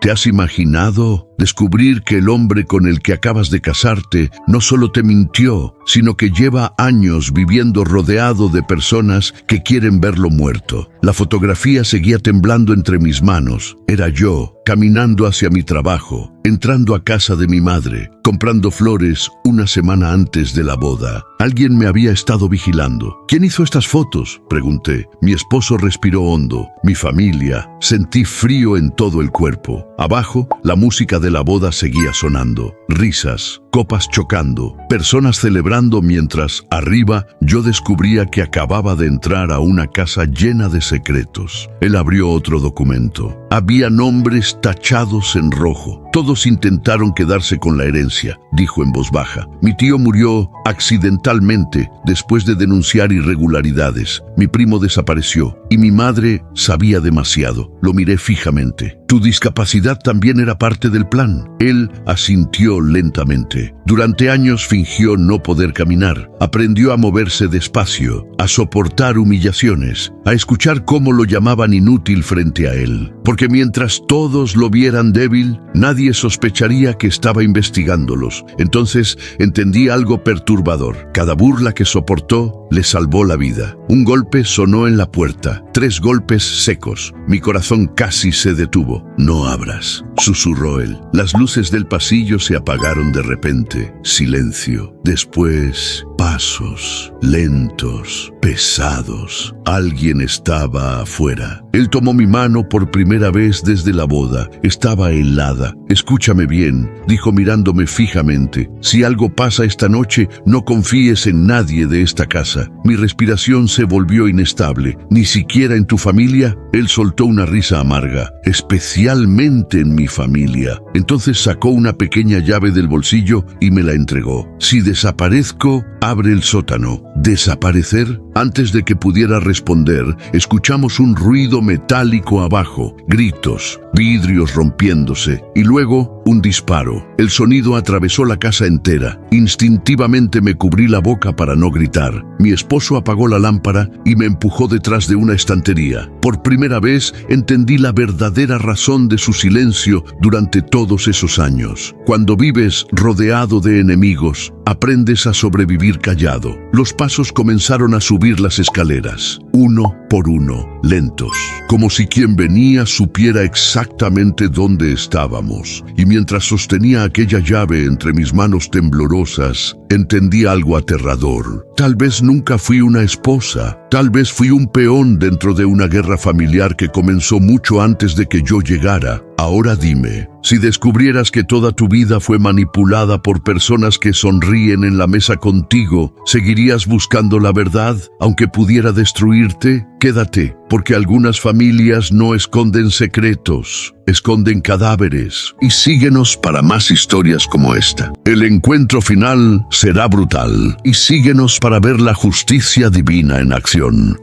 ¿Te has imaginado descubrir que el hombre con el que acabas de casarte no solo te mintió, sino que lleva años viviendo rodeado de personas que quieren verlo muerto? La fotografía seguía temblando entre mis manos. Era yo, caminando hacia mi trabajo, entrando a casa de mi madre, comprando flores una semana antes de la boda. Alguien me había estado vigilando. ¿Quién hizo estas fotos?, pregunté. Mi esposo respiró hondo. Mi familia. Sentí frío en todo el cuerpo. Abajo, la música de la boda seguía sonando. Risas, copas chocando, personas celebrando mientras, arriba, yo descubría que acababa de entrar a una casa llena de secretos. Él abrió otro documento. Había nombres tachados en rojo. Todos intentaron quedarse con la herencia, dijo en voz baja. Mi tío murió accidentalmente después de denunciar irregularidades. Mi primo desapareció y mi madre sabía demasiado. Lo miré fijamente. Tu discapacidad también era parte del plan. Él asintió lentamente. Durante años fingió no poder caminar. Aprendió a moverse despacio, a soportar humillaciones, a escuchar cómo lo llamaban inútil frente a él. Porque mientras todos lo vieran débil, nadie sospecharía que estaba investigándolos. Entonces entendí algo perturbador. Cada burla que soportó le salvó la vida. Un golpe sonó en la puerta. 3 golpes secos. Mi corazón casi se detuvo. No abras, susurró él. Las luces del pasillo se apagaron de repente. Silencio. Después, pasos lentos, pesados. Alguien estaba afuera. Él tomó mi mano por primera vez desde la boda. Estaba helada. Escúchame bien, dijo mirándome fijamente. Si algo pasa esta noche, no confíes en nadie de esta casa. Mi respiración se volvió inestable. Ni siquiera en tu familia. Él soltó una risa amarga. Especialmente en mi familia. Entonces sacó una pequeña llave del bolsillo y me la entregó. Si desaparezco, abre el sótano. ¿Desaparecer? Antes de que pudiera responder, escuchamos un ruido metálico abajo, gritos, vidrios rompiéndose y luego un disparo. El sonido atravesó la casa entera. Instintivamente me cubrí la boca para no gritar. Mi esposo apagó la lámpara y me empujó detrás de una estantería. Por primera vez entendí la verdadera razón de su silencio durante todos esos años. Cuando vives rodeado de enemigos, aprendes a sobrevivir callado. Los pasos comenzaron a subir las escaleras, uno por uno, lentos, como si quien venía supiera exactamente dónde estábamos. Y mientras sostenía aquella llave entre mis manos temblorosas, entendí algo aterrador. Tal vez nunca fui una esposa, tal vez fui un peón dentro de una guerra familiar que comenzó mucho antes de que yo llegara. Ahora dime, si descubrieras que toda tu vida fue manipulada por personas que sonríen en la mesa contigo, ¿seguirías buscando la verdad, aunque pudiera destruirte? Quédate, porque algunas familias no esconden secretos, esconden cadáveres. Y síguenos para más historias como esta. El encuentro final será brutal. Y síguenos para ver la justicia divina en acción.